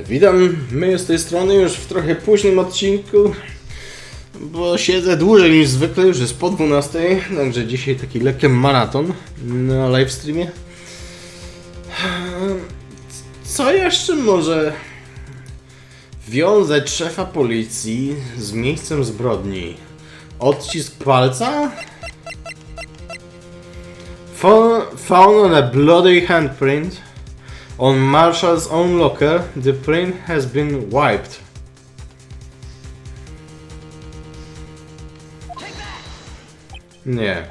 Witam, my z tej strony już w trochę późnym odcinku, bo siedzę dłużej niż zwykle, już jest po 12, także dzisiaj taki lekki maraton na livestreamie. Co jeszcze może wiązać szefa policji z miejscem zbrodni? Odcisk palca? Found on a bloody handprint on Marshall's own locker. The print has been wiped. Nie.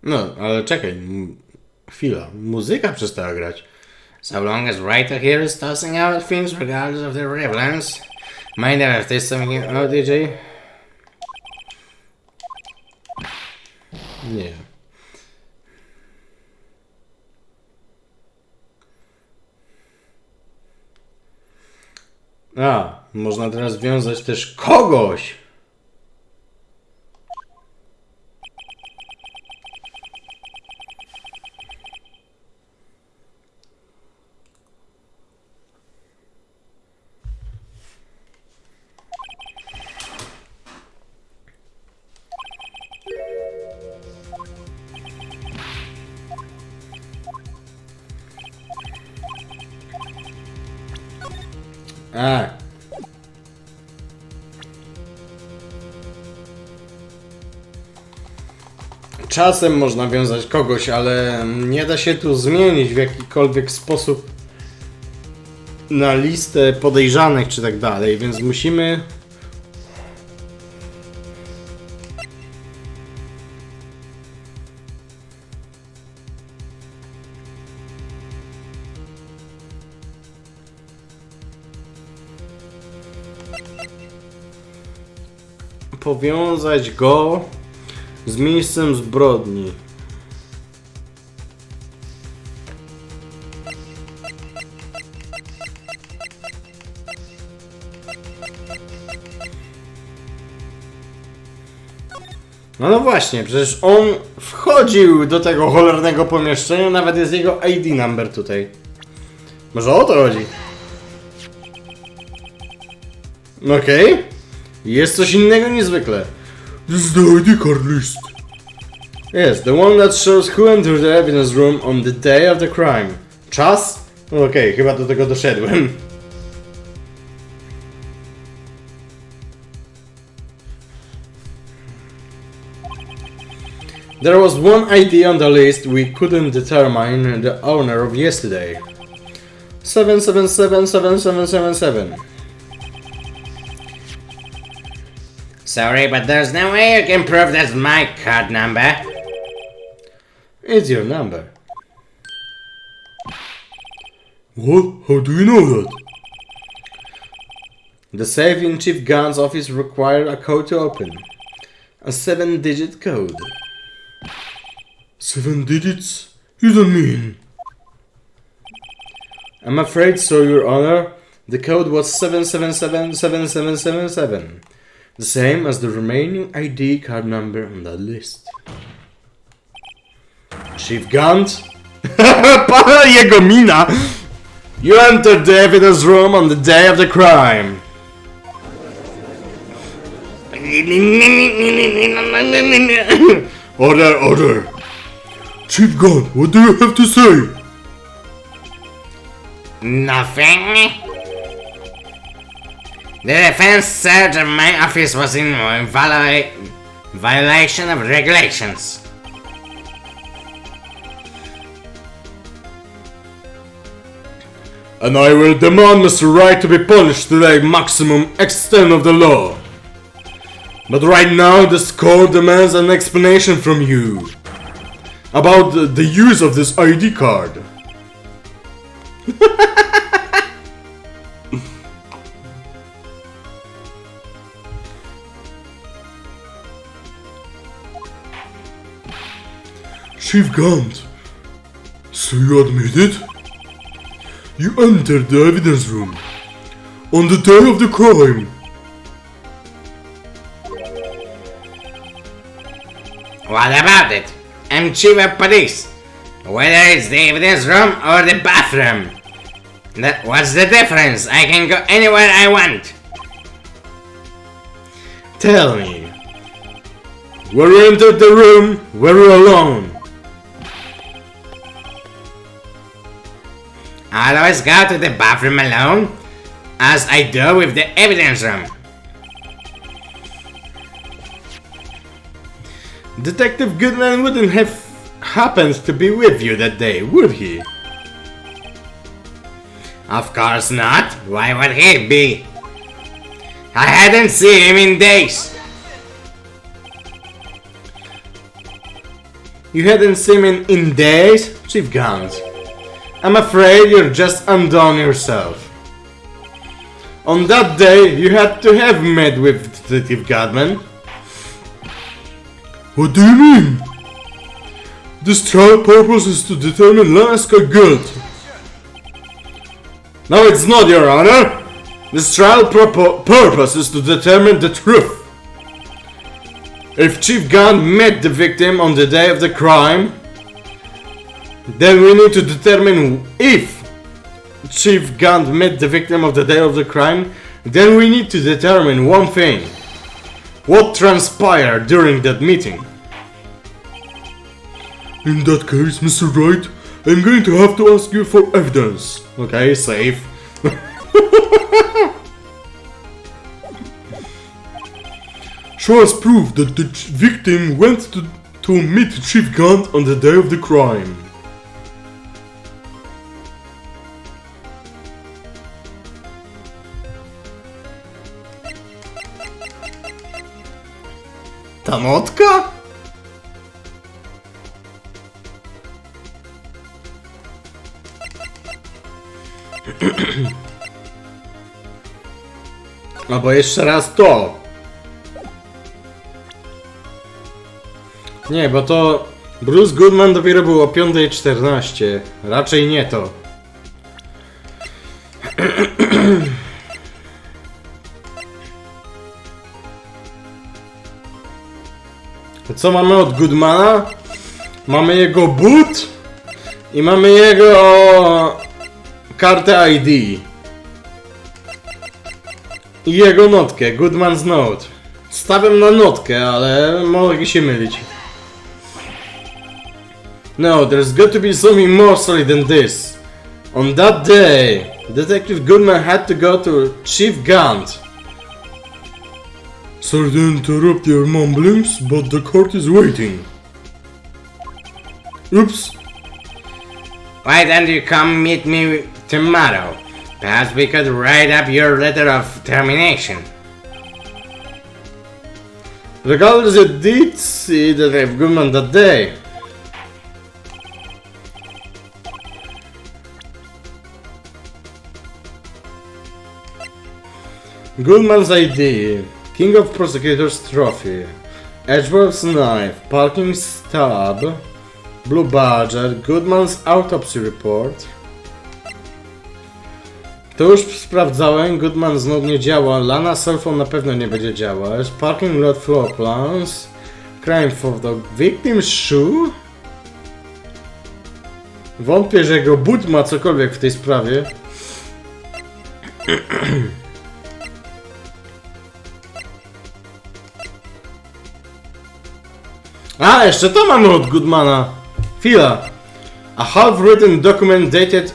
No, ale czekaj. Chwila. Muzyka przestała grać. So long as writer here is tossing out things regardless of their relevance. Mind if there's something... Oh, DJ? Nie. A, można teraz wiązać też kogoś. Czasem można wiązać kogoś, ale nie da się tu zmienić w jakikolwiek sposób na listę podejrzanych czy tak dalej, więc musimy powiązać go z miejscem zbrodni. No właśnie, przecież on wchodził do tego cholernego pomieszczenia, nawet jest jego ID number tutaj. Może o to chodzi? Okej. Jest coś innego niezwykle. This is the ID card list. Yes, the one that shows who entered the evidence room on the day of the crime. Czas? Okej, chyba do tego doszedłem. There was one ID on the list we couldn't determine the owner of yesterday. 777777. Sorry, but there's no way you can prove that's my card number. It's your number. What? How do you know that? The safe in Chief Gunn's office required a code to open. A 7-digit code. 7 digits? You don't mean... I'm afraid so, Your Honor. The code was 777777. The same as the remaining ID card number on that list. Chief Gunt? Pana jego mina! You entered the evidence room on the day of the crime. Order, order! Chief Gunt, what do you have to say? Nothing. The defense search of my office was in violation of regulations. And I will demand Mr. Wright to be punished to the maximum extent of the law. But right now, this court demands an explanation from you about the use of this ID card. Chief Gunt, so you admit it? You entered the evidence room on the day of the crime. What about it? I'm chief of police. Whether it's the evidence room or the bathroom. What's the difference? I can go anywhere I want. Tell me. When you entered the room, were you alone? I'll always go to the bathroom alone, as I do with the evidence room. Detective Goodman wouldn't have happened to be with you that day, would he? Of course not. Why would he be? I hadn't seen him in days. You hadn't seen him in days? Chief Gant. I'm afraid you're just undone yourself. On that day, you had to have met with Detective Goodman. What do you mean? This trial purpose is to determine Lana's guilt. No, it's not, Your Honor. This trial purpose is to determine the truth. If Chief Gant met the victim on the day of the crime, then we need to determine if Chief Gant met the victim of the day of the crime, then we need to determine one thing. What transpired during that meeting? In that case, Mr. Wright, I'm going to have to ask you for evidence. Okay, safe. Show us proof that the victim went to meet Chief Gant on the day of the crime. Ta notka? No bo jeszcze raz to. Nie, bo to Bruce Goodman dopiero był o 5:14. Raczej nie to. Co mamy od Goodmana? Mamy jego but i mamy jego kartę ID. I jego notkę, Goodman's Note. Stawiam na notkę, ale mogę się mylić. No, there's got to be something more solid than this. On that day, Detective Goodman had to go to Chief Gant. Sorry to interrupt your mumblings, but the court is waiting. Oops. Why don't you come meet me tomorrow? Perhaps we could write up your letter of termination. Regardless, I did see Detective Goodman that day. Goodman's ID, King of Prosecutors Trophy, Edgeworth's Knife, Parking Stab, Blue Badger, Goodman's Autopsy Report. To już sprawdzałem, Goodman znów nie działa, Lana cellphone na pewno nie będzie działać, Parking Lot Floor Plans, Crime Photo, Victim Shoe? Wątpię, że jego but ma cokolwiek w tej sprawie. A, jeszcze to mamy od Goodmana. Chwila. A half-written document dated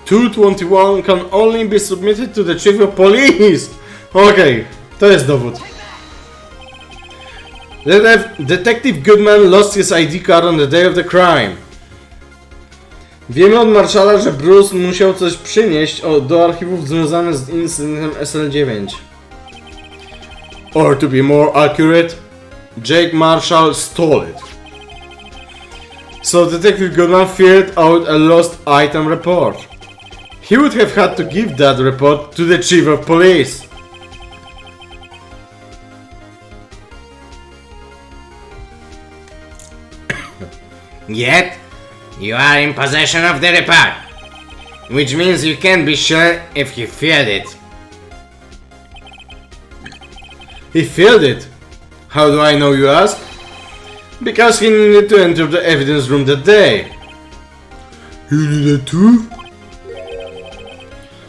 2/21 can only be submitted to the Chief of Police. Okej, to jest dowód. Detective Goodman lost his ID card on the day of the crime. Wiemy od marszala, że Bruce musiał coś przynieść do archiwów związanych z incydentem SL9. Or to be more accurate, Jake Marshall stole it. So Detective Goodman filled out a lost item report. He would have had to give that report to the Chief of Police. Yet, you are in possession of the report, which means you can't be sure if he filled it. He filled it. How do I know, you ask? Because he needed to enter the evidence room that day. You need it too?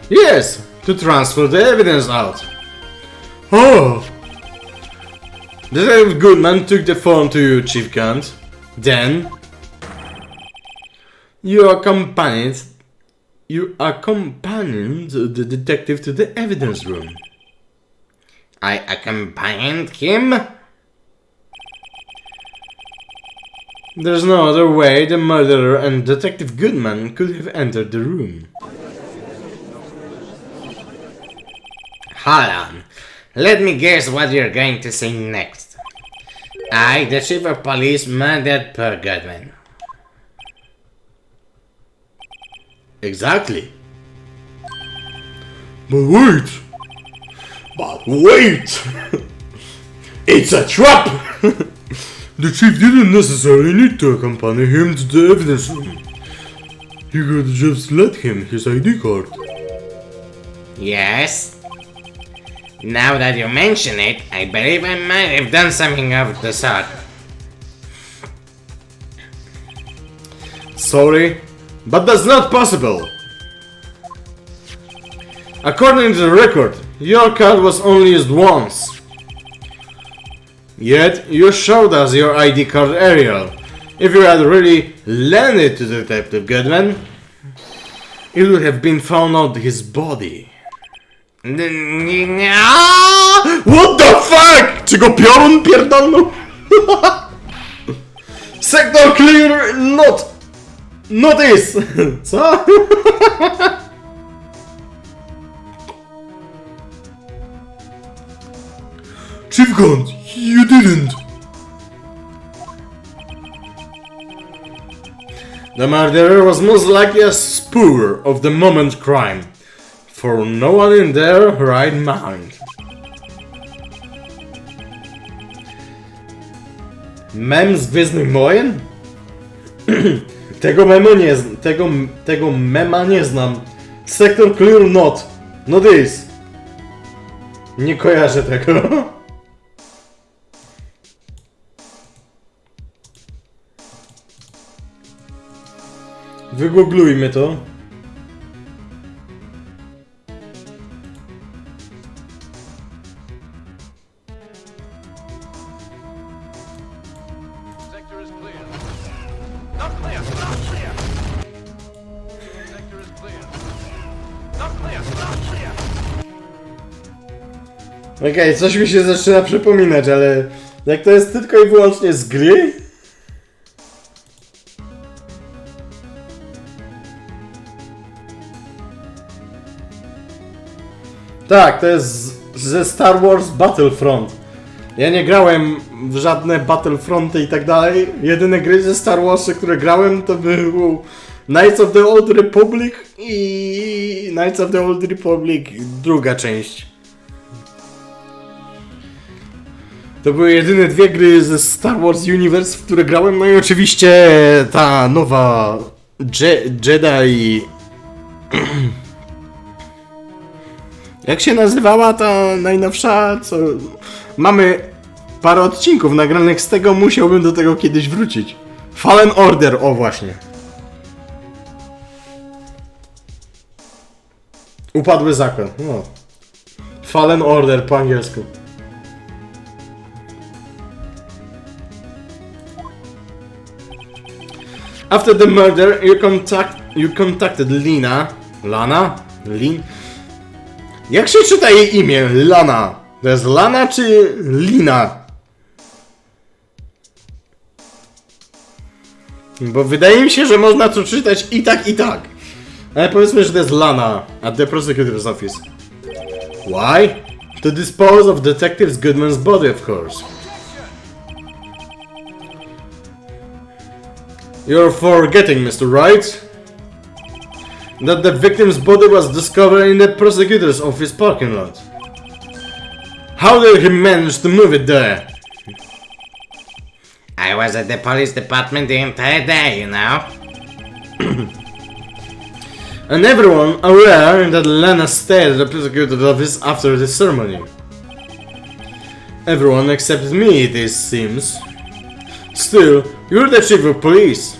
Yes, to transfer the evidence out. Oh! Detective Goodman took the phone to you, Chief Kant. Then... You accompanied the detective to the evidence room. I accompanied him? There's no other way the murderer and Detective Goodman could have entered the room. Hold on. Let me guess what you're going to say next. I, the chief of police, murdered poor Goodman. Exactly. But wait! It's a trap! The chief didn't necessarily need to accompany him to the evidence room. You could just let him his ID card. Yes? Now that you mention it, I believe I might have done something of the sort. Sorry, but that's not possible. According to the record, your card was only used once. Yet, you showed us your ID card aerial. If you had really lent it to Detective Goodman, it would have been found out his body. No! What the fuck? Czy go piorun pierdolną? Sector clear, not is. Co? Chief Kant, you didn't. The murderer was most likely a spur of the moment crime, for no one in their right mind. Mem z Gwiezdnych Wojen? Tego mema nie znam. Sector clear not is. Nie kojarzę tego. Wygooglujmy to. Sector is clear. Not clear. Not clear. Sector is clear. Not clear. Not clear. Okej, coś mi się zaczyna przypominać, ale jak to jest tylko i wyłącznie z gry? Tak, to jest ze Star Wars Battlefront. Ja nie grałem w żadne Battlefronty i tak dalej. Jedyne gry ze Star Warsy, które grałem, to był Knights of the Old Republic i Knights of the Old Republic druga część. To były jedyne dwie gry ze Star Wars Universe, w które grałem. No i oczywiście ta nowa Jedi... Jak się nazywała ta najnowsza, co... Mamy parę odcinków nagranych z tego, musiałbym do tego kiedyś wrócić. Fallen Order, o właśnie. Upadły zakon, no. Fallen Order po angielsku. After the murder, you contacted Lana? Jak się czyta jej imię? Lana. To jest Lana czy Lina? Bo wydaje mi się, że można to czytać i tak, i tak. Ale powiedzmy, że to jest Lana at the prosecutor's office. Why? To dispose of Detective Goodman's body, of course. You're forgetting, Mr. Wright, that the victim's body was discovered in the prosecutor's office parking lot. How did he manage to move it there? I was at the police department the entire day, you know? And everyone aware that Lana stayed at the prosecutor's office after the ceremony. Everyone except me, this seems. Still, you're the chief of police.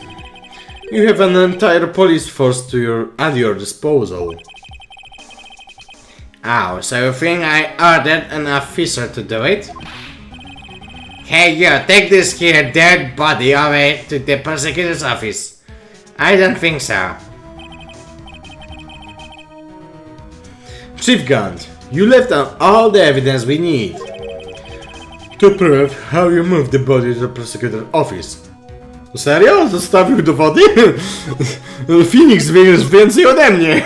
You have an entire police force at your disposal. Oh, so you think I ordered an officer to do it? Hey, you, take this here dead body away to the prosecutor's office. I don't think so. Chief Gant, you left out all the evidence we need to prove how you moved the body to the prosecutor's office. Serio? Zostawił dowody? Phoenix wiesz więcej ode mnie.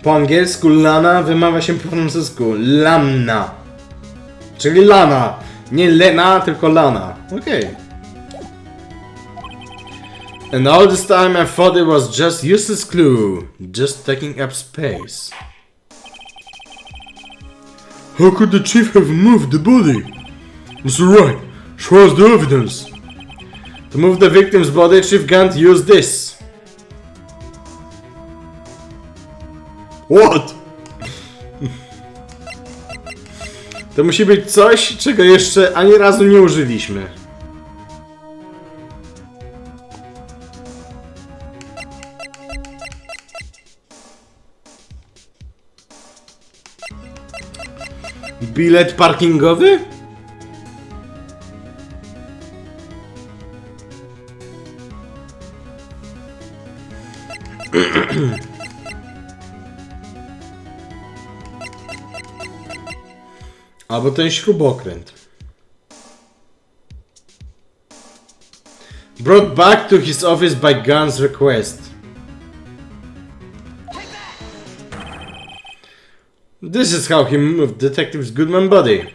Po angielsku lana wymawia się po francusku lamna. Czyli lana. Nie Lena, tylko lana. Okej. And all this time I thought it was just useless clue. Just taking up space. How could the chief have moved the body? Mr. Wright, show us the evidence. To move the victim's body, Chief Gant used this. What? To musi być coś, czego jeszcze ani razu nie użyliśmy. Bilet parkingowy? Albo ten śrubokręt. Brought back to his office by Gun's request. This is how he moved Detective Goodman's body.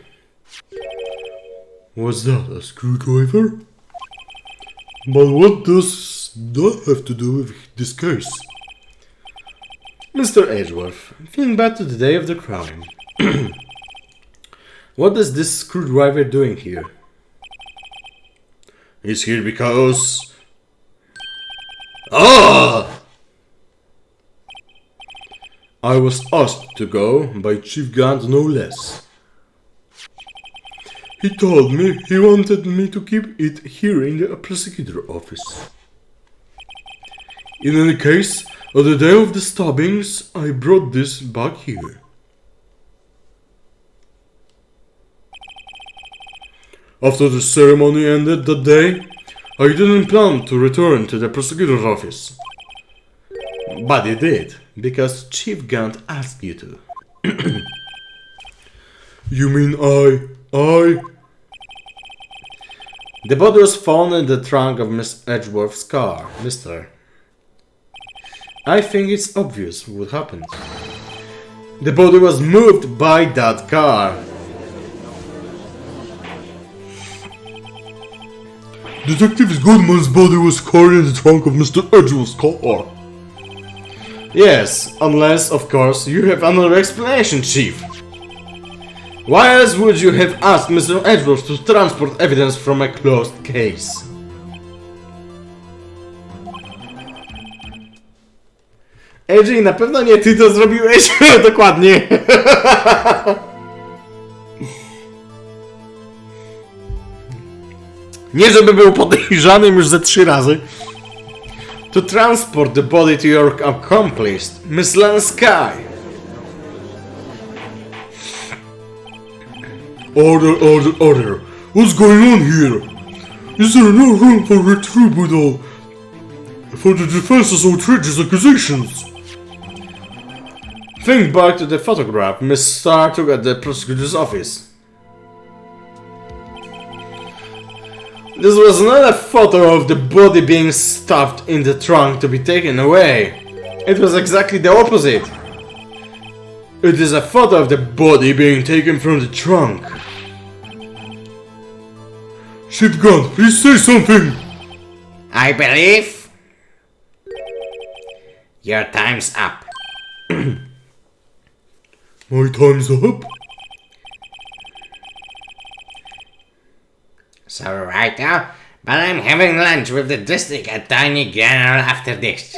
Was that a screwdriver? But what does that have to do with this case? Mr. Edgeworth, think back to the day of the crime. What is this screwdriver doing here? He's here because... Ah! I was asked to go by Chief Gant, no less. He told me he wanted me to keep it here in the prosecutor office. In any case, on the day of the stabbings, I brought this back here. After the ceremony ended that day, I didn't plan to return to the prosecutor's office. But you did, because Chief Gant asked you to. You mean I... The body was found in the trunk of Miss Edgeworth's car, Mr. I think it's obvious what happened. The body was moved by that car. Detective Goodman's body was carried in the trunk of Mr. Edgeworth's car. Yes, unless, of course, you have another explanation, Chief. Why else would you have asked Mr. Edgeworth to transport evidence from a closed case? AJ, na pewno nie ty to zrobiłeś? Dokładnie. Nie żeby był podejrzanym już ze 3 razy. To transport the body to your accomplice, Miss Lansky. Order. What's going on here? Is there no room for retrieval for the defense's outrageous accusations? Think back to the photograph Miss Starr took at the prosecutor's office. This was not a photo of the body being stuffed in the trunk to be taken away. It was exactly the opposite. It is a photo of the body being taken from the trunk. Chief Gant, please say something! I believe... your time's up. My time's up? So right now, but I'm having lunch with the district attorney general after this.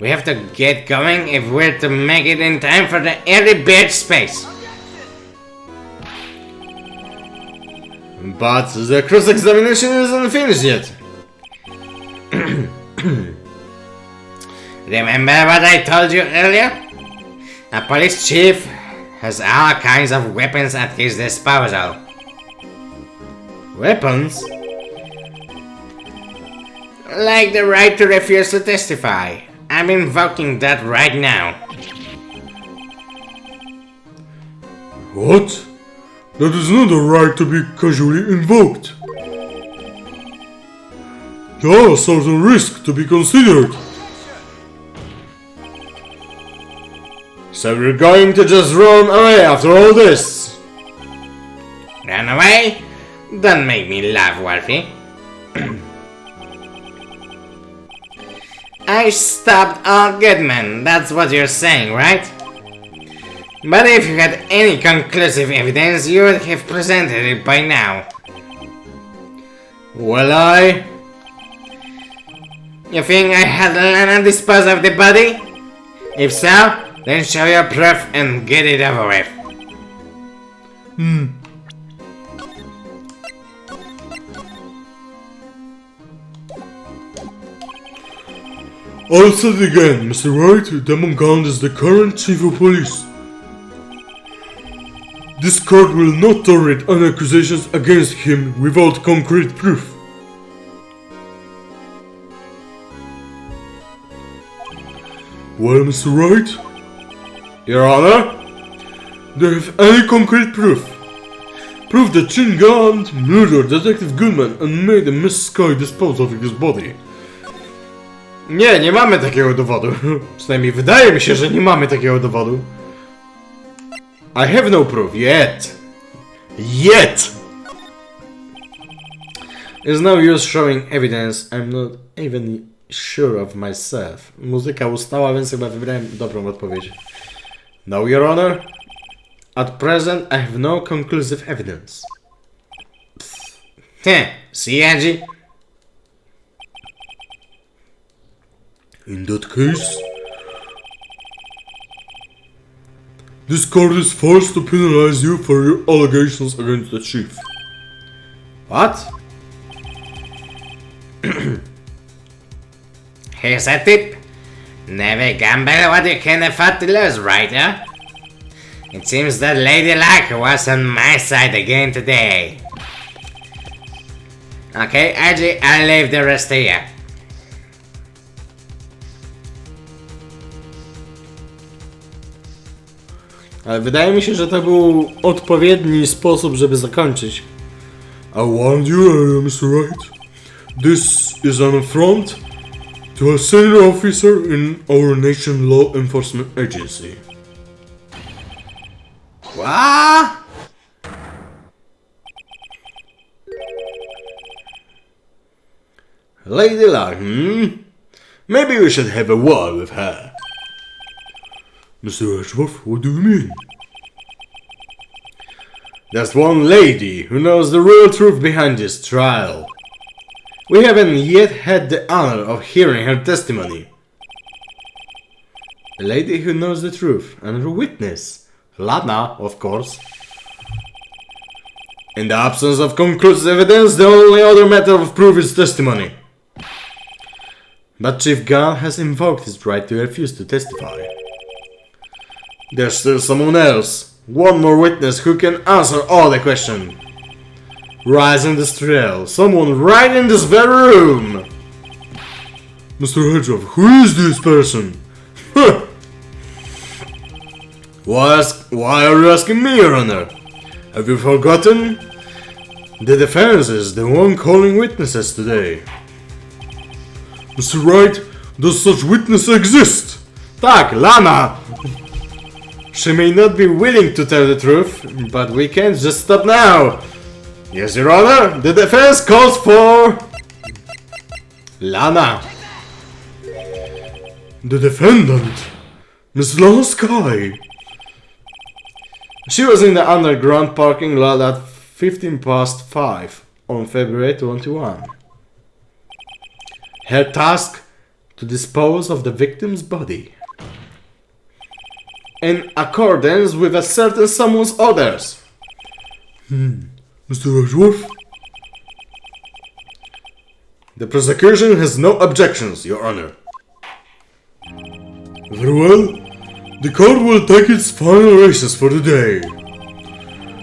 We have to get going if we're to make it in time for the early bird space. But the cross-examination isn't finished yet. Remember what I told you earlier? A police chief has all kinds of weapons at his disposal. Weapons? Like the right to refuse to testify. I'm invoking that right now. What? That is not a right to be casually invoked. There are certain risks to be considered. So you're going to just run away after all this? Run away? Don't make me laugh, Wolfie. I stopped all Goodman, that's what you're saying, right? But if you had any conclusive evidence, you would have presented it by now. Well, You think I had Lana dispose of the body? If so, then show your proof and get it over with. I'll say it again, Mr. Wright, Demogorgon is the current chief of police. This court will not tolerate any accusations against him without concrete proof. Well, Mr. Wright, Your Honor? do you have any concrete proof? Proof that Chin Gant murdered Detective Goodman and made a Miss Sky dispose of his body. Nie mamy takiego dowodu. Przynajmniej wydaje mi się, że nie mamy takiego dowodu. I have no proof yet. Yet! There's no use showing evidence. I'm not even sure of myself. Muzyka ustała, więc chyba wybrałem dobrą odpowiedź. No, Your Honor. At present, I have no conclusive evidence. See, Angie? In that case, this court is forced to penalize you for your allegations against the chief. What? Here's a tip. Never gamble what you can afford to lose, right, huh? It seems that Lady Luck was on my side again today. Okay, Angie, I'll leave the rest to you. Ale wydaje mi się, że to był odpowiedni sposób, żeby zakończyć. I warned you earlier, Mr. Wright. This is an affront to a senior officer in our nation's law enforcement agency. What? Lady Luck, Maybe we should have a word with her. Mr. Ashworth, what do you mean? There's one lady who knows the real truth behind this trial. We haven't yet had the honor of hearing her testimony. A lady who knows the truth, and her witness. Lana, of course. In the absence of conclusive evidence, the only other matter of proof is testimony. But Chief Gunn has invoked his right to refuse to testify. There's still someone else. One more witness who can answer all the questions. Rise in this trial. Someone right in this very room. Mr. Hedgehoff, who is this person? Why are you asking me, Your Honor? Have you forgotten? The defense is the one calling witnesses today. Mr. Wright, does such witness exist? Tak, Lana! She may not be willing to tell the truth, but we can't just stop now. Yes, Your Honor, the defense calls for... Lana. The defendant, Miss Lana Sky. She was in the underground parking lot at 5 on February 21. Her task to dispose of the victim's body. In accordance with a certain someone's orders. The Mr. Edgeworth? The prosecution has no objections, Your Honor. Very well. The court will take its final recess for the day.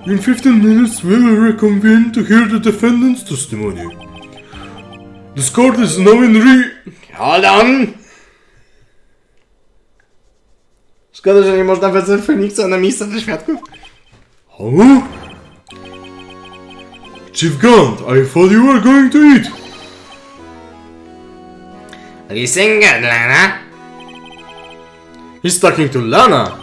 In 15 minutes we will reconvene to hear the defendant's testimony. This court is now in Hold on! Szkoda, że nie można wezwać Feniksa na miejsce dla świadków. Huh? Chief Gaunt, I thought you were going to eat. Listen good, Lana. He's talking to Lana.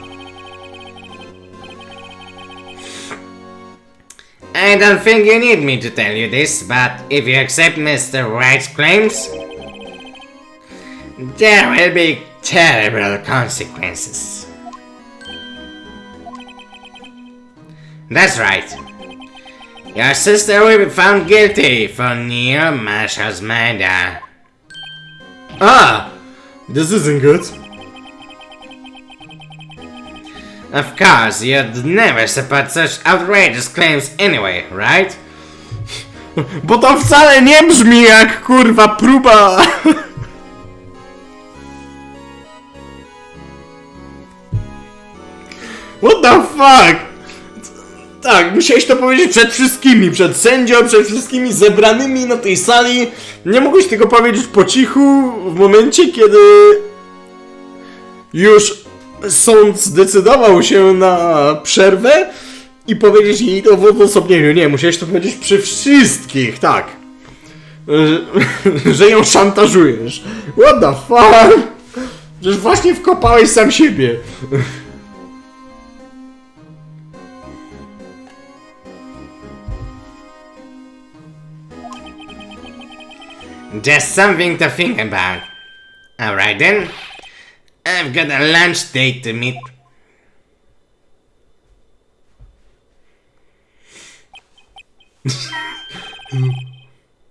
I don't think you need me to tell you this, but if you accept Mr. Wright's claims, there will be terrible consequences. That's right. Your sister will be found guilty for near Marshall's murder. Ah! This isn't good. Of course, you'd never support such outrageous claims anyway, right? Bo to wcale nie brzmi jak kurwa próba. What the fuck? Tak, musiałeś to powiedzieć przed wszystkimi, przed sędzią, przed wszystkimi zebranymi na tej sali. Nie mogłeś tego powiedzieć po cichu w momencie, kiedy już sąd zdecydował się na przerwę i powiedzieć jej to w odosobnieniu. Nie, musiałeś to powiedzieć przy wszystkich, tak. Że ją szantażujesz. What the fuck? Przecież właśnie wkopałeś sam siebie. Just something to think about. Alright then. I've got a lunch date to meet.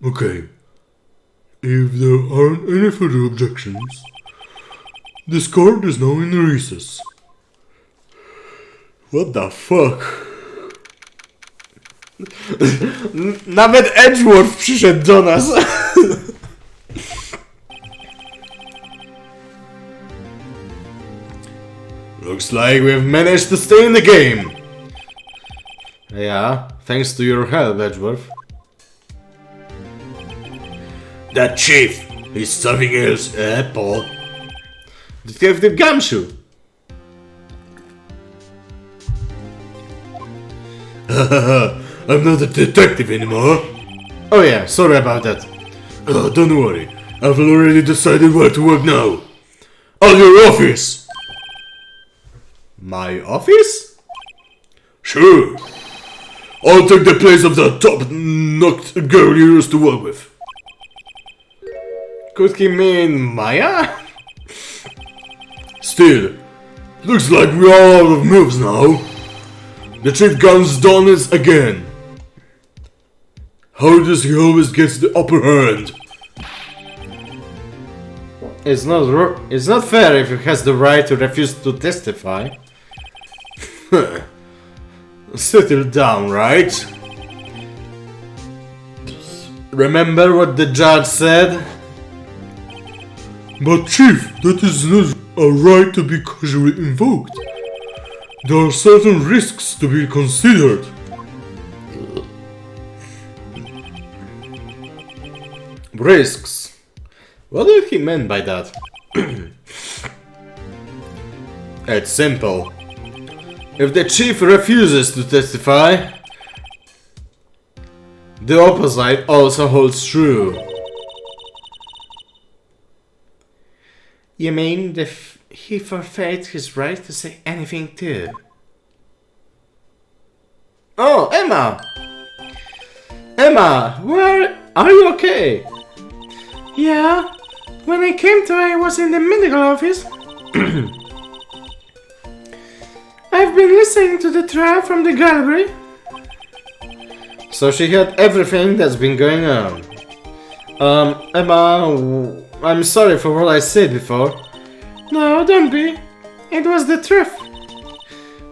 Okay. If there aren't any further objections, this court is now in recess. What the fuck? Nawet Edgeworth przyszedł do nas. Looks like we've managed to stay in the game. Yeah, thanks to your help, Edgeworth. That chief, he's something else, Paul? Detective Gumshoe. I'm not a detective anymore. Oh yeah, sorry about that. Oh, don't worry. I've already decided where to work now. At your office! My office? Sure. I'll take the place of the top-knocked girl you used to work with. Could he mean Maya? Still, looks like we are out of moves now. The chief guns done it again. How does he always get the upper hand? It's not fair if he has the right to refuse to testify. Settle down, right? Remember what the judge said? But chief, that is not a right to be casually invoked. There are certain risks to be considered. Risks. What did he mean by that? It's simple. If the chief refuses to testify, the opposite also holds true. You mean he forfeits his right to say anything too? Oh, Emma! Emma, are you okay? Yeah, when I came to I was in the medical office. I've been listening to the trial from the gallery. So she heard everything that's been going on. Emma, I'm sorry for what I said before. No, don't be. It was the truth.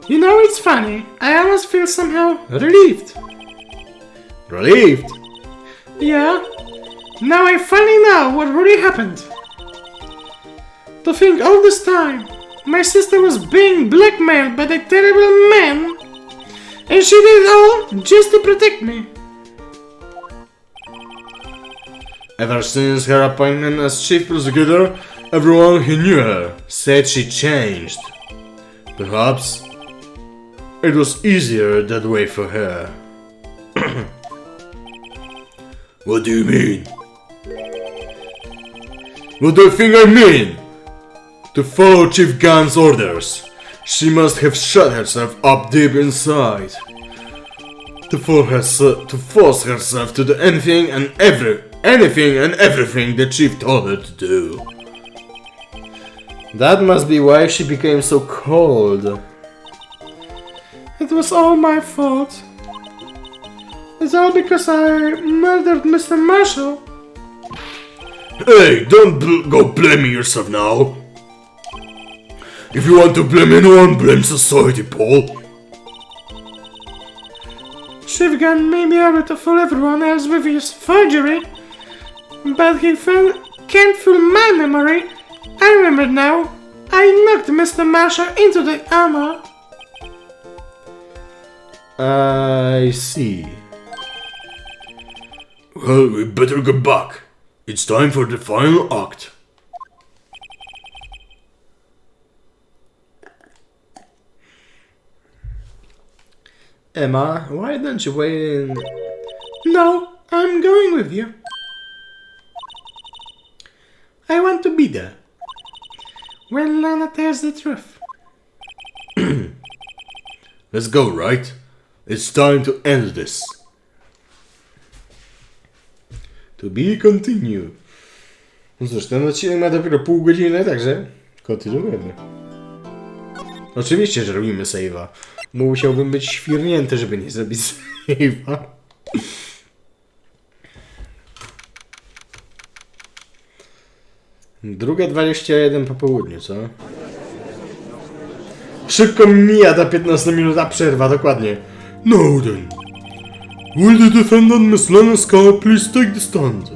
You know, it's funny. I almost feel somehow relieved. Relieved? Yeah. Now I finally know what really happened. To think all this time, my sister was being blackmailed by that terrible man, and she did it all just to protect me. Ever since her appointment as chief prosecutor, everyone who knew her said she changed. Perhaps it was easier that way for her. What do you mean? What do you think I mean? To follow Chief Gun's orders, she must have shut herself up deep inside. To force herself to do anything and everything the Chief told her to do. That must be why she became so cold. It was all my fault. It's all because I murdered Mr. Marshall. Hey, don't go blaming yourself now. If you want to blame anyone, blame society, Paul. Chief Gun may be able to fool everyone else with his forgery, but he can't fool my memory. I remember now. I knocked Mr. Marshall into the armor. I see. Well, we better get back. It's time for the final act. Emma, why don't you wait in... No, I'm going with you. I want to be there when Lana tells the truth. Let's go, Wright. It's time to end this. To be continued. No cóż, ten odcinek ma dopiero pół godziny, także kontynuujemy. Oczywiście, że robimy save'a. Musiałbym być świrnięty, żeby nie zrobić save'a. Druga 21 po południu, co? Szybko mija ta 15-minuta przerwa, dokładnie. No then. Will the defendant, Miss Lana Scar, please take the stand?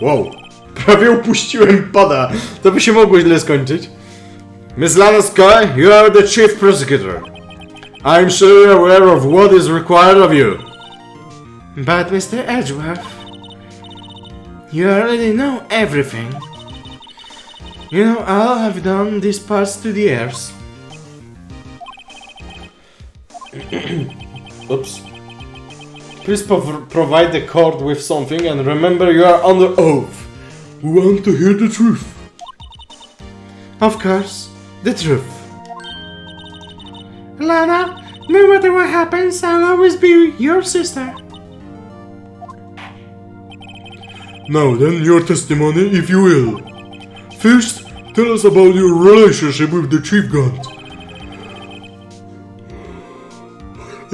Wow, prawie upuściłem pada. To by się mogło źle skończyć. Miss Lana Sky, you are the chief prosecutor. I'm sure you're aware of what is required of you. But Mr. Edgeworth, you already know everything. You know all I've done these past 2 years. Oops. Please provide the court with something and remember you are under oath. We want to hear the truth. Of course, the truth. Lana, no matter what happens, I'll always be your sister. Now then, your testimony, if you will. First, tell us about your relationship with the Chief Gun.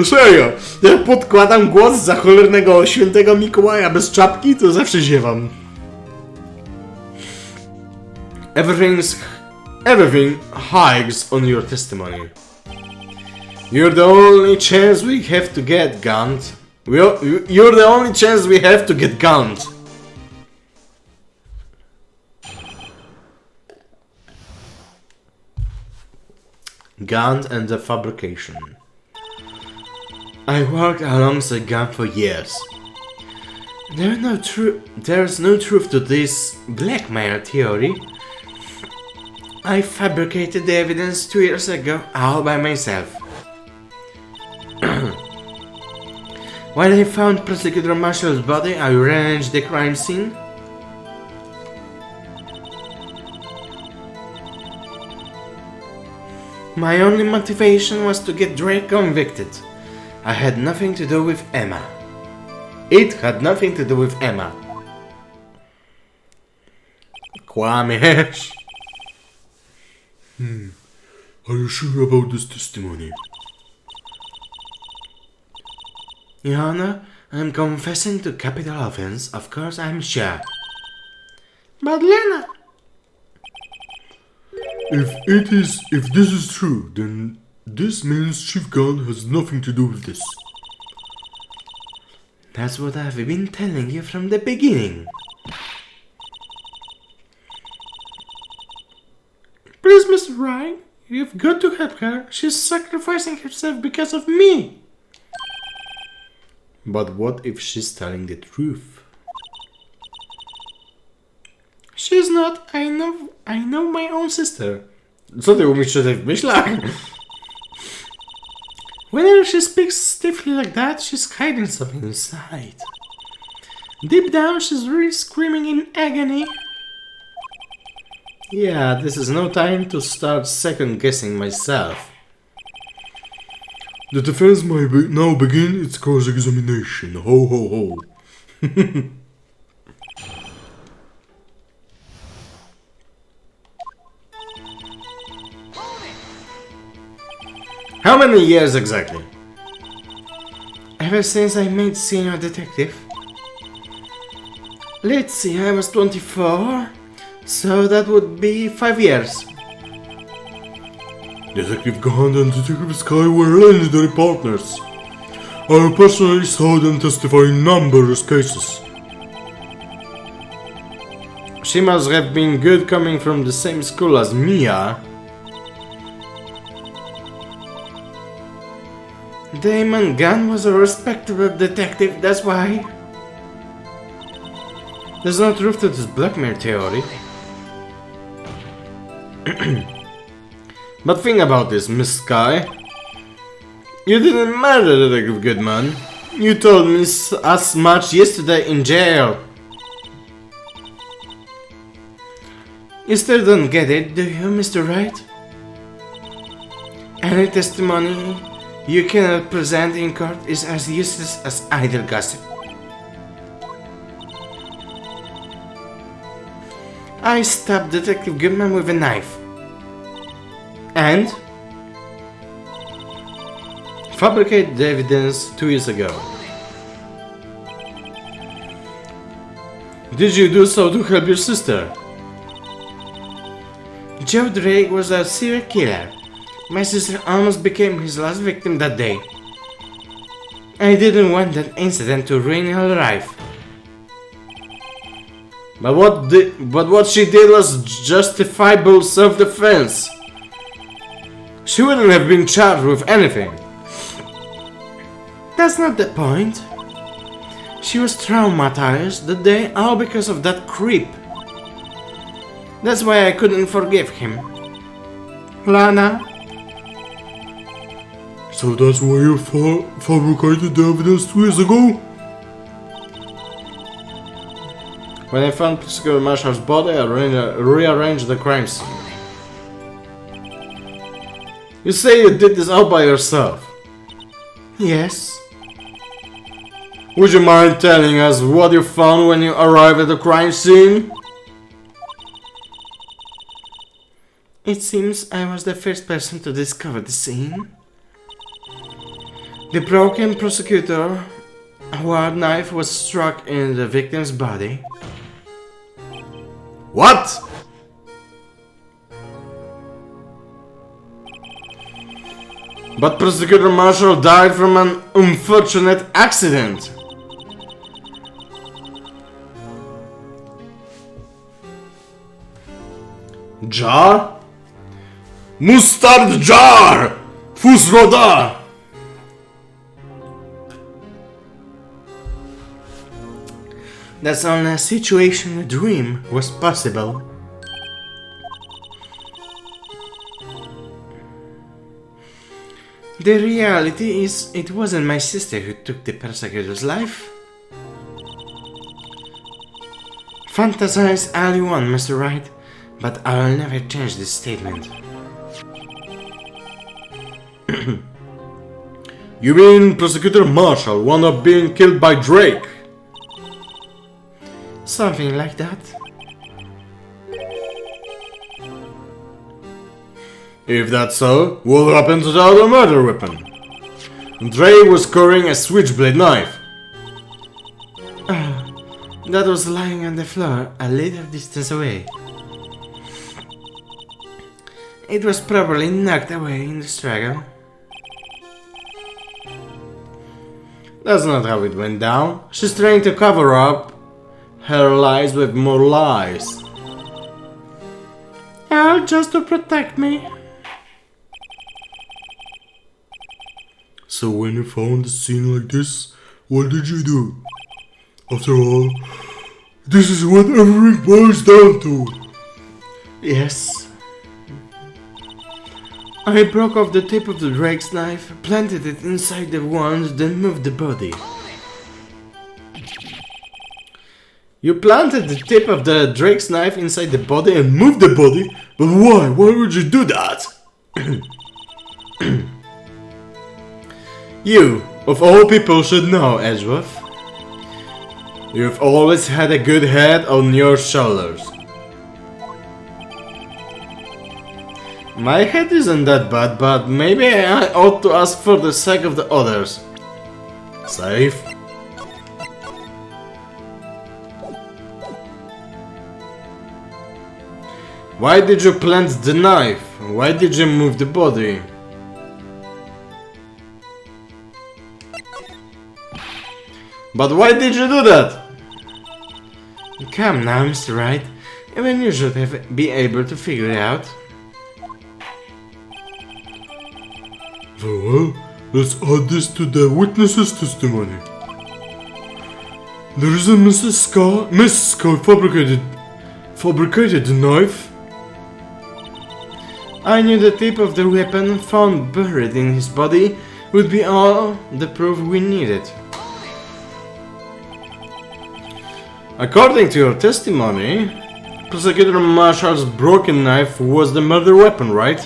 Serio, jak podkładam głos za cholernego świętego Mikołaja bez czapki, to zawsze ziewam. Everything hides on your testimony. You're the only chance we have to get gunned. You're the only chance we have to get gunned. Gunned and the fabrication. I worked alongside Gunn for years. There's no truth to this blackmail theory. I fabricated the evidence 2 years ago all by myself. When I found Prosecutor Marshall's body, I arranged the crime scene. My only motivation was to get Drake convicted. I had nothing to do with Emma. It had nothing to do with Emma. Kłamiesz. Are you sure about this testimony? Your Honor, I'm confessing to capital offense. Of course I'm sure. But Lena... If this is true, then This means Chief Gun has nothing to do with this. That's what I've been telling you from the beginning. Please, Mr. Wright, you've got to help her. She's sacrificing herself because of me. But what if she's telling the truth? She's not. I know my own sister. Co ty umiesz czytać w myślach? Whenever she speaks stiffly like that, she's hiding something inside. Deep down, she's really screaming in agony. Yeah, this is no time to start second-guessing myself. The defense may now begin its cross-examination. Ho ho ho. How many years exactly? Ever since I made senior detective. Let's see, I was 24, so that would be 5 years. Detective Gunn and Detective Sky were legendary partners. I personally saw them testify in numerous cases. She must have been good coming from the same school as Mia. Damon Gunn was a respectable detective, that's why. There's no truth to this blackmail theory. But think about this, Miss Sky. You didn't murder Detective Goodman. You told me as much yesterday in jail. You still don't get it, do you, Mr. Wright? Any testimony you cannot present in court is as useless as idle gossip. I stabbed Detective Goodman with a knife. And fabricated the evidence 2 years ago. Did you do so to help your sister? Joe Drake was a serial killer. My sister almost became his last victim that day. I didn't want that incident to ruin her life. But what she did was justifiable self-defense. She wouldn't have been charged with anything. That's not the point. She was traumatized that day all because of that creep. That's why I couldn't forgive him. Lana? So that's why you fabricated the evidence 2 years ago? When I found Prosecutor Marshall's body, I rearranged the crime scene. You say you did this all by yourself? Yes. Would you mind telling us what you found when you arrived at the crime scene? It seems I was the first person to discover the scene. The broken prosecutor award knife was struck in the victim's body. What? But Prosecutor Marshall died from an unfortunate accident. Jar? Mustard jar! Fusroda! That's only a situation a dream was possible. The reality is, it wasn't my sister who took the persecutor's life. Fantasize all you want, Mr. Wright, but I'll never change this statement. You mean Prosecutor Marshall wound up being killed by Drake? Something like that. If that's so, what happened to the other murder weapon? Drake was carrying a switchblade knife. That was lying on the floor a little distance away. It was probably knocked away in the struggle. That's not how it went down. She's trying to cover up her lies with more lies. All just to protect me. So when you found a scene like this, what did you do? After all, this is what everything boils down to. Yes. I broke off the tip of the drake's knife, planted it inside the wound, then moved the body. You planted the tip of the drake's knife inside the body and moved the body? But why? Why would you do that? You, of all people, should know, Edgeworth. You've always had a good head on your shoulders. My head isn't that bad, but maybe I ought to ask for the sake of the others. Safe? Why did you plant the knife? Why did you move the body? But why did you do that? Come now, Mr. Wright. Even you should be able to figure it out. Very well, let's add this to the witness's testimony. The reason Miss Scar fabricated the knife. I knew the tip of the weapon found buried in his body would be all the proof we needed. According to your testimony, Prosecutor Marshall's broken knife was the murder weapon, right?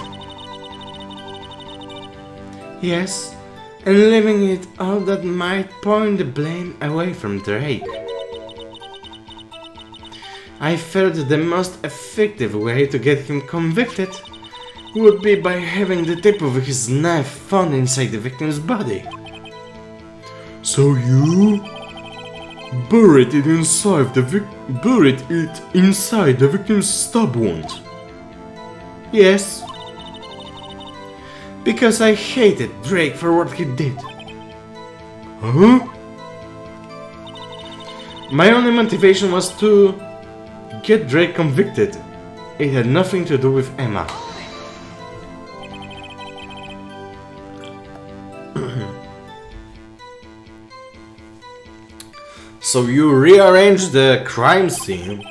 Yes, and leaving it all that might point the blame away from Drake. I felt the most effective way to get him convicted would be by having the tip of his knife found inside the victim's body. So you buried it inside the victim's stab wound. Yes. Because I hated Drake for what he did. Huh? My only motivation was to get Drake convicted. It had nothing to do with Emma. So you rearranged the crime scene?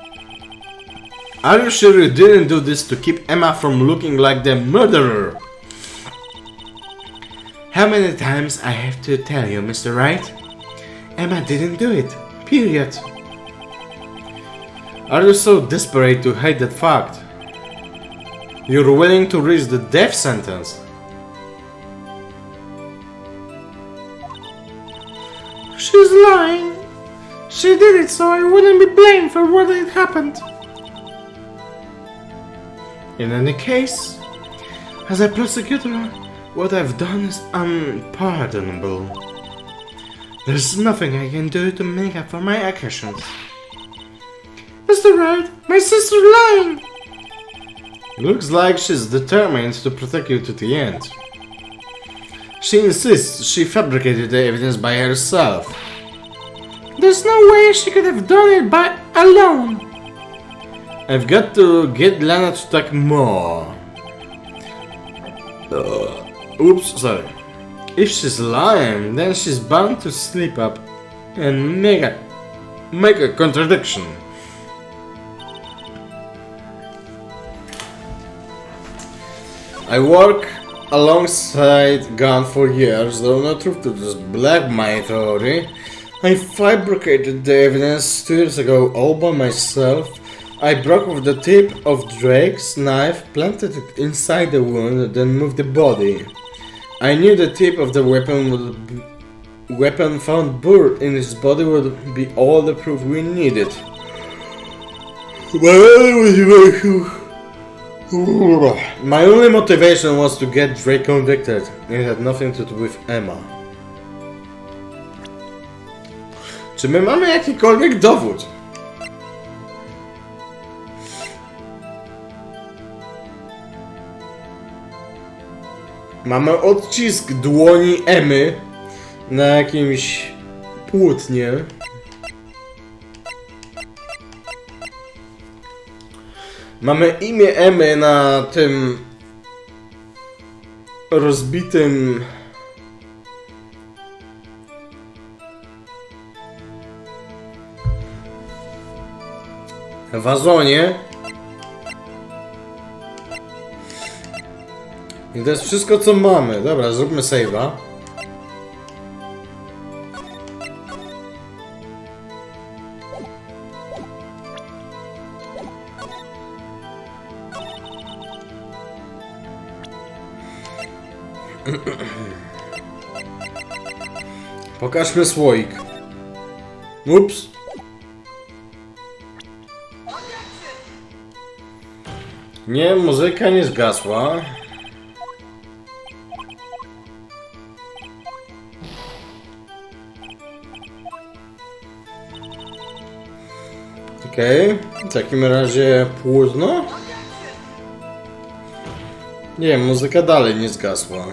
Are you sure you didn't do this to keep Emma from looking like the murderer? How many times I have to tell you, Mr. Wright? Emma didn't do it. Period. Are you so desperate to hide that fact? You're willing to reach the death sentence? She's lying. She did it so I wouldn't be blamed for what had happened. In any case, as a prosecutor, what I've done is unpardonable. There's nothing I can do to make up for my actions. Mr. Wright, my sister's lying. Looks like she's determined to protect you to the end. She insists she fabricated the evidence by herself. There's no way she could have done it by alone. I've got to get Lana to talk more. Oops, sorry. If she's lying, then she's bound to slip up and make a contradiction. I work alongside Gunn for years, though not true to this black my theory. I fabricated the evidence 2 years ago all by myself. I broke off the tip of Drake's knife, planted it inside the wound, then moved the body. I knew the tip of the weapon found buried in his body would be all the proof we needed. My only motivation was to get Drake convicted. It had nothing to do with Emma. Czy my mamy jakikolwiek dowód? Mamy odcisk dłoni Emy na jakimś płótnie. Mamy imię Emy na tym rozbitym wazonie. I to jest wszystko, co mamy. Dobra, zróbmy save'a. Pokażmy słoik. Ups. Nie, muzyka nie zgasła. Okej, w takim razie płótno? Nie, muzyka dalej nie zgasła.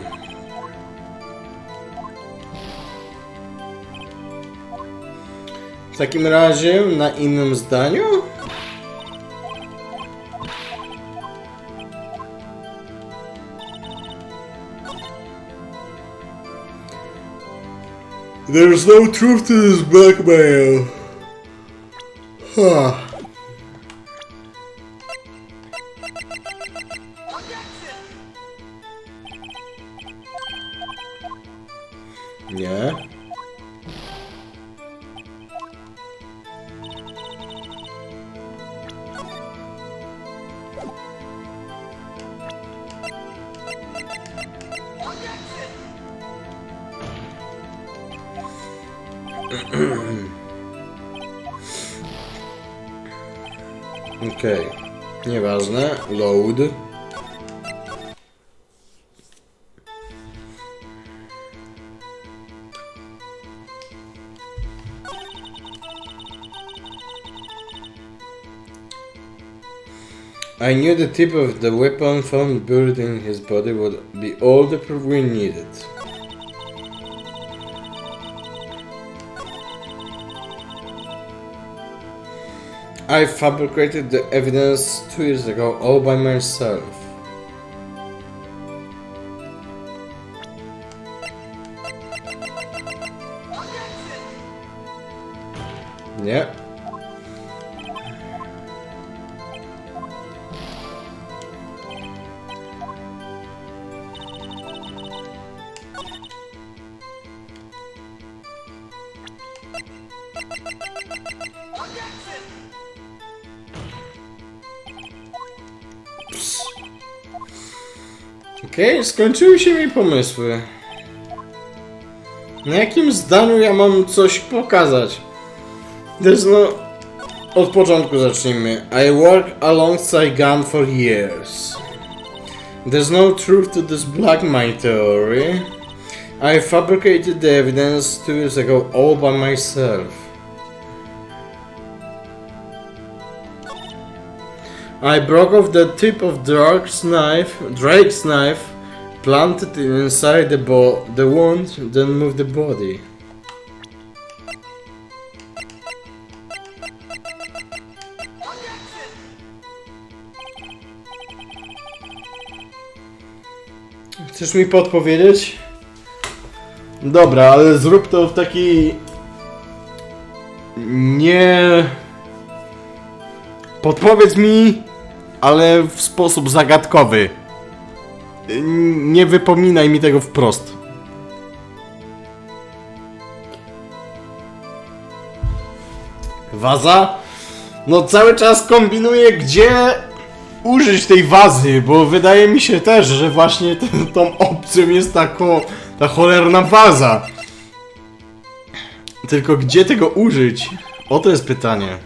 W takim razie na innym zdaniu? There's no truth to this blackmail. Huh. Nie. Okej, nieważne. Load. I knew the tip of the weapon found buried in his body would be all the proof we needed. I fabricated the evidence 2 years ago all by myself. Nie. Okej, skończyły się mi pomysły. Na jakim zdaniu ja mam coś pokazać? Od początku zacznijmy. I worked alongside gun for years. There's no truth to this blackmail theory. I fabricated the evidence 2 years ago all by myself. I broke off the tip of Drake's knife, planted it inside the wound, then moved the body. Chcesz mi podpowiedzieć? Dobra, ale zrób to w taki... Nie... Podpowiedz mi, ale w sposób zagadkowy. Nie wypominaj mi tego wprost. Waza? No cały czas kombinuję, gdzie użyć tej wazy, bo wydaje mi się też, że właśnie tą opcją jest ta cholerna waza. Tylko gdzie tego użyć? Oto jest pytanie.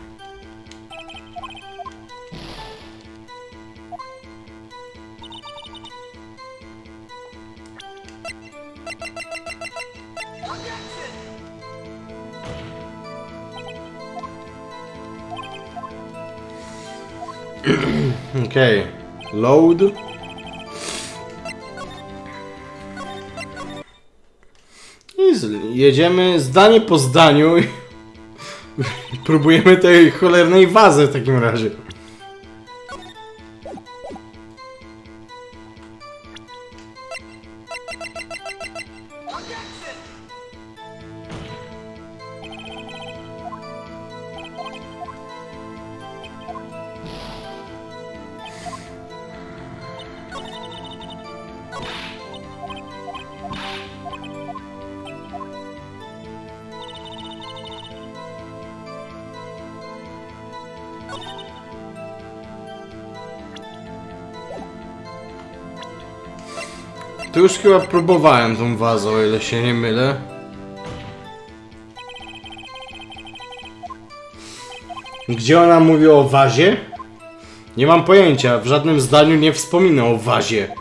Okej, load. I jedziemy zdanie po zdaniu i próbujemy tej cholernej wazy w takim razie. Tu już chyba próbowałem tą wazę, o ile się nie mylę. Gdzie ona mówi o wazie? Nie mam pojęcia, w żadnym zdaniu nie wspomina o wazie.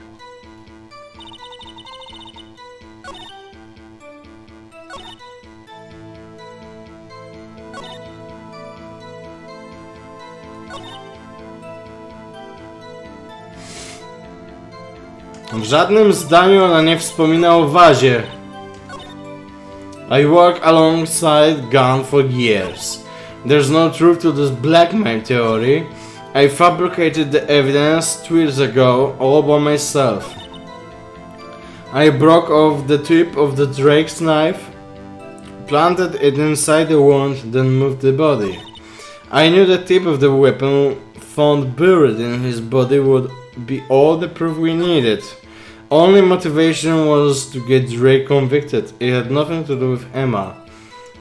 W żadnym zdaniu ona nie wspomina o wazie. I work alongside gun for years. There's no truth to this blackmail theory. I fabricated the evidence 2 years ago all by myself. I broke off the tip of the Drake's knife, planted it inside the wound, then moved the body. I knew the tip of the weapon found buried in his body would be all the proof we needed. Only motivation was to get Drake convicted. It had nothing to do with Emma.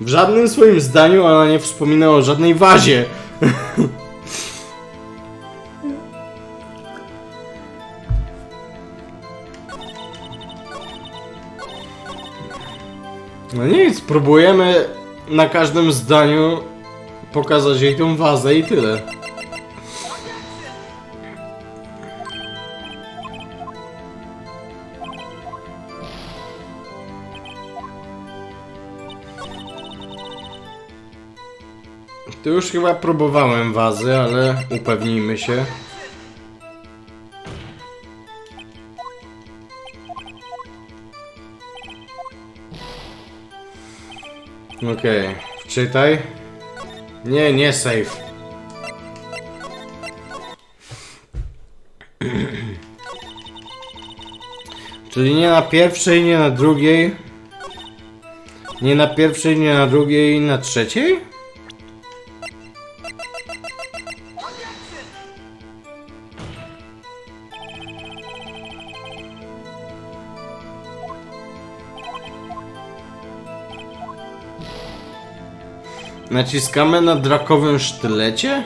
W żadnym swoim zdaniu ona nie wspomina o żadnej wazie. No nic, próbujemy na każdym zdaniu pokazać jej tą wazę i tyle. Tu już chyba próbowałem wazy, ale upewnijmy się. Okej, wczytaj. Nie save. Czyli nie na pierwszej, nie na drugiej. Nie na pierwszej, nie na drugiej, na trzeciej? Naciskamy na drakowym sztylecie?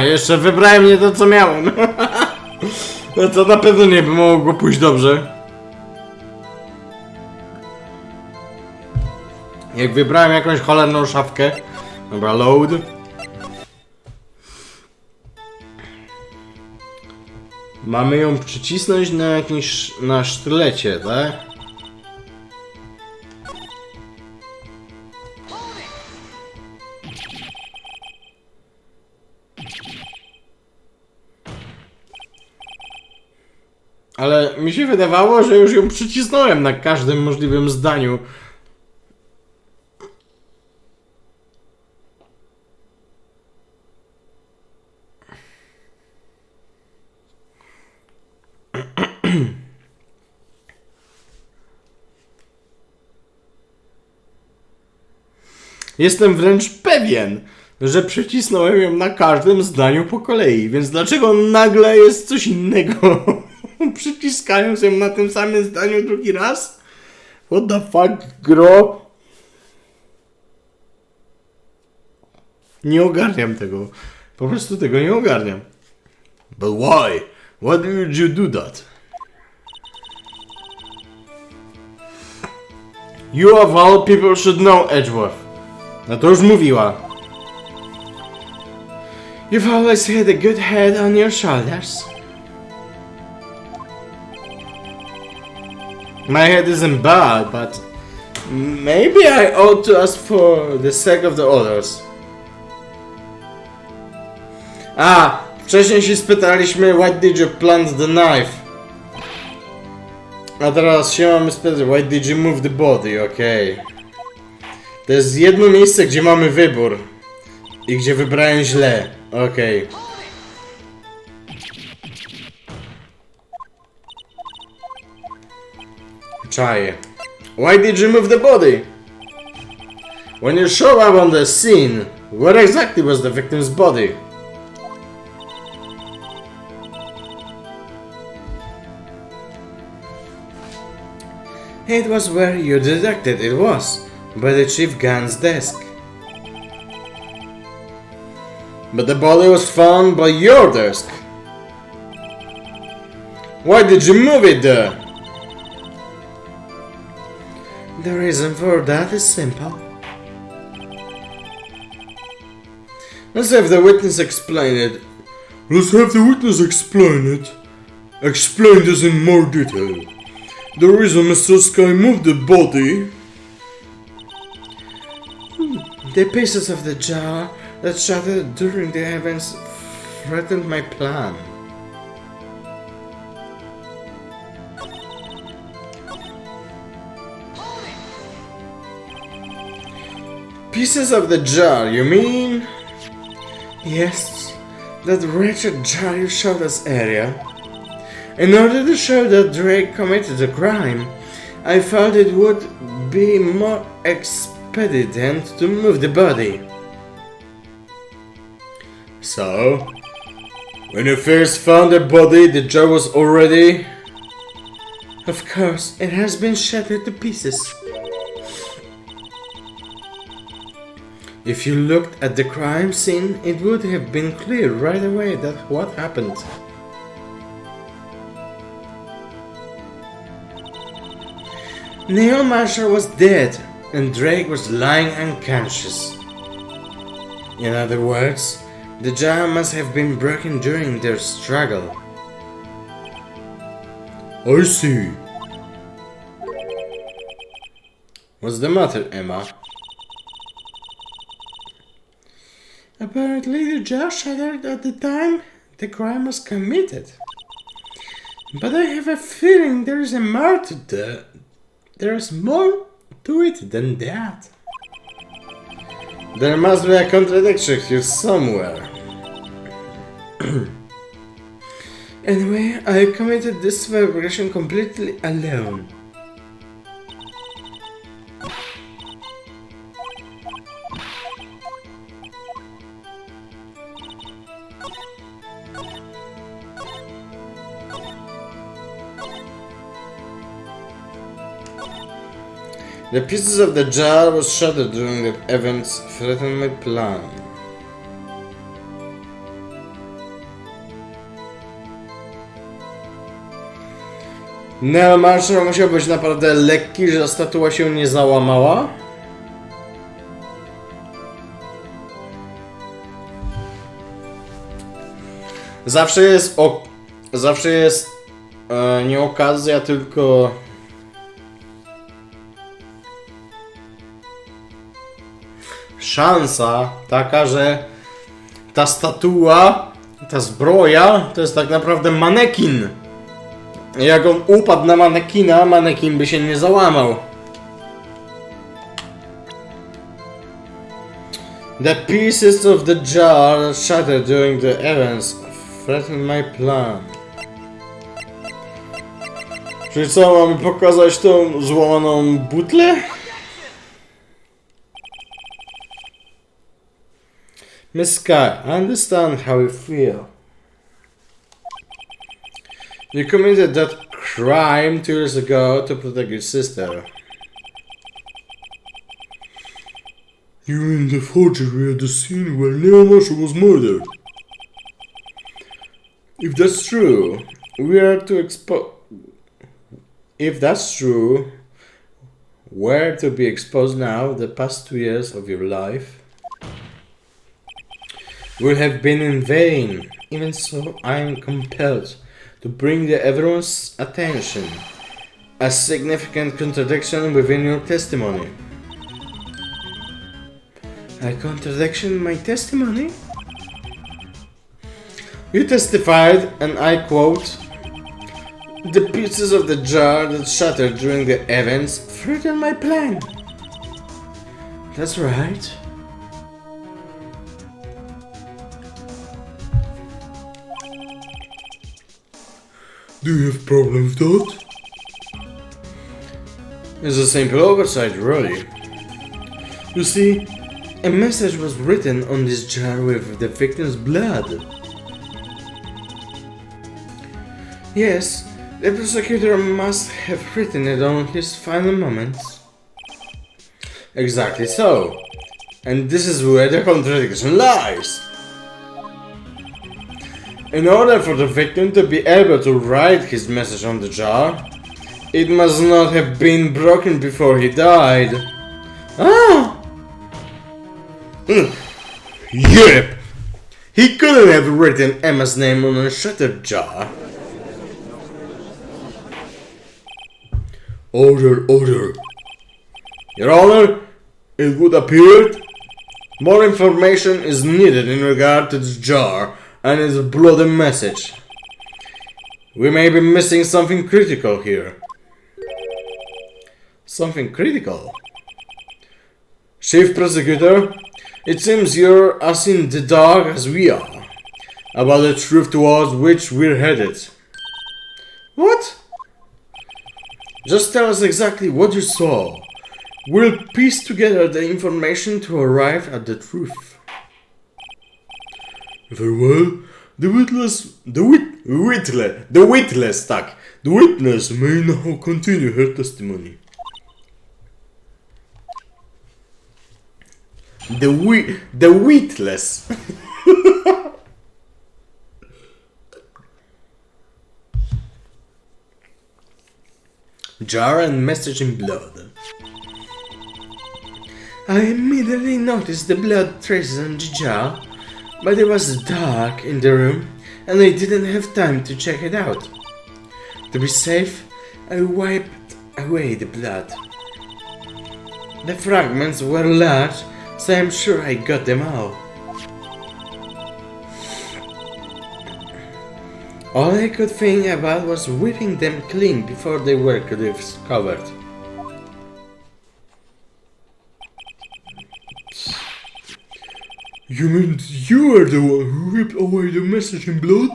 Jeszcze wybrałem nie to, co miałem. No to na pewno nie by mogło pójść dobrze. Jak wybrałem jakąś cholerną szafkę. Dobra, load. Mamy ją przycisnąć na jakimś... na sztylecie, tak? Ale mi się wydawało, że już ją przycisnąłem na każdym możliwym zdaniu. Jestem wręcz pewien, że przycisnąłem ją na każdym zdaniu po kolei, więc dlaczego nagle jest coś innego? Przyciskają się na tym samym zdaniu drugi raz? What the fuck, gro? Nie ogarniam tego. Po prostu tego nie ogarniam. But why? Why did you do that? You of all people should know, Edgeworth. No to już mówiła. You've always had a good head on your shoulders. My head isn't bad, but maybe I ought to ask for the sake of the others. Wcześniej się spytaliśmy, why did you plant the knife? A teraz się mamy spytać, why did you move the body? Okej. To jest jedno miejsce, gdzie mamy wybór. I gdzie wybrałem źle. Okej. Czaję. Why did you move the body? When you show up on the scene, where exactly was the victim's body? It was where you detected it was, by the chief gun's desk. But the body was found by your desk. Why did you move it there? The reason for that is simple. Let's have the witness explain it. Let's have the witness explain it. Explain this in more detail. The reason Mr. Sky moved the body... The pieces of the jar that shattered during the events threatened my plan. Pieces of the jar, you mean? Yes, that wretched jar you showed us earlier. In order to show that Drake committed the crime, I felt it would be more expedient to move the body. So, when you first found the body, the jar was already... Of course, it has been shattered to pieces. If you looked at the crime scene, it would have been clear right away that what happened. Neil Marshall was dead, and Drake was lying unconscious. In other words, the jar must have been broken during their struggle. I see. What's the matter, Emma? Apparently the jar shattered at the time the crime was committed. But I have a feeling there is more to it than that. There must be a contradiction here somewhere. Anyway, I committed this vibration completely alone. The pieces of the jar was shattered during the events threatened my plan. Neil Marshall musiał być naprawdę lekki, że statua się nie załamała. Zawsze jest nie okazja, tylko szansa taka, że ta statua, ta zbroja to jest tak naprawdę manekin. Jak on upadł na manekina, manekin by się nie załamał. The pieces of the jar shattered during the events threatened my plan. Czyli co, mamy pokazać tą złamaną butlę? Miss Sky, I understand how you feel. You committed that crime 2 years ago to protect your sister. You mean the forgery at the scene where Neomasha was murdered? If that's true, we are to If that's true, where to be exposed now, the past 2 years of your life will have been in vain. Even so, I am compelled to bring to everyone's attention a significant contradiction within your testimony. A contradiction in my testimony? You testified, and I quote, "The pieces of the jar that shattered during the events threatened my plan." That's right. Do you have problem with that? It's a simple oversight, really. You see, a message was written on this jar with the victim's blood. Yes, the prosecutor must have written it on his final moments. Exactly so. And this is where the contradiction lies. In order for the victim to be able to write his message on the jar, it must not have been broken before he died. Ah! Yep! He couldn't have written Emma's name on a shattered jar. Order. Your Honor, it would appear more information is needed in regard to this jar and its bloody message. We may be missing something critical here. Something critical? Chief Prosecutor, it seems you're as in the dark as we are about the truth towards which we're headed. What? Just tell us exactly what you saw. We'll piece together the information to arrive at the truth. Very well. The witness may now continue her testimony. The witness. Jar and message in blood. I immediately noticed the blood traces on the jar, but it was dark in the room and I didn't have time to check it out. To be safe, I wiped away the blood. The fragments were large, so I'm sure I got them all. All I could think about was whipping them clean before they were discovered. You mean you are the one who ripped away the message in blood?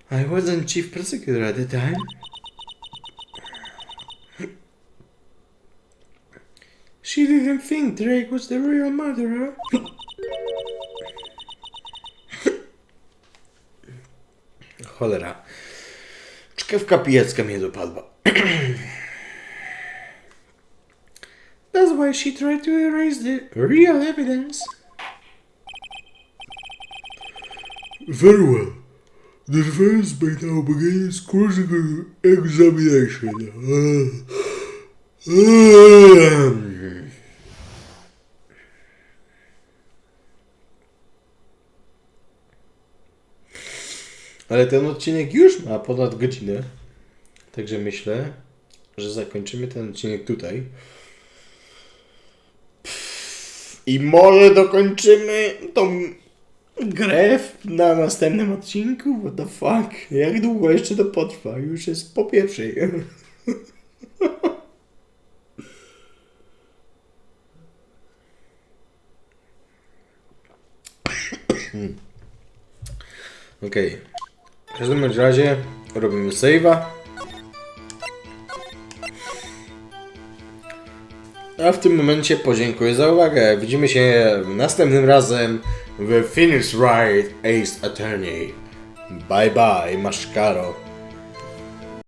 I wasn't chief prosecutor at the time. She didn't think Drake was the real murderer. Cholera. Czkawka pijacka mnie dopadła. That's why she tried to erase the real evidence. Very well. The defense may now begin its critical examination. Ale ten odcinek już ma ponad godzinę. Także myślę, że zakończymy ten odcinek tutaj. I może dokończymy tą grę na następnym odcinku? What the fuck? Jak długo jeszcze to potrwa? Już jest po pierwszej. Okej. W każdym razie robimy save'a. A w tym momencie podziękuję za uwagę. Widzimy się następnym razem w Finish Wright Ace Attorney. Bye bye, masz karo.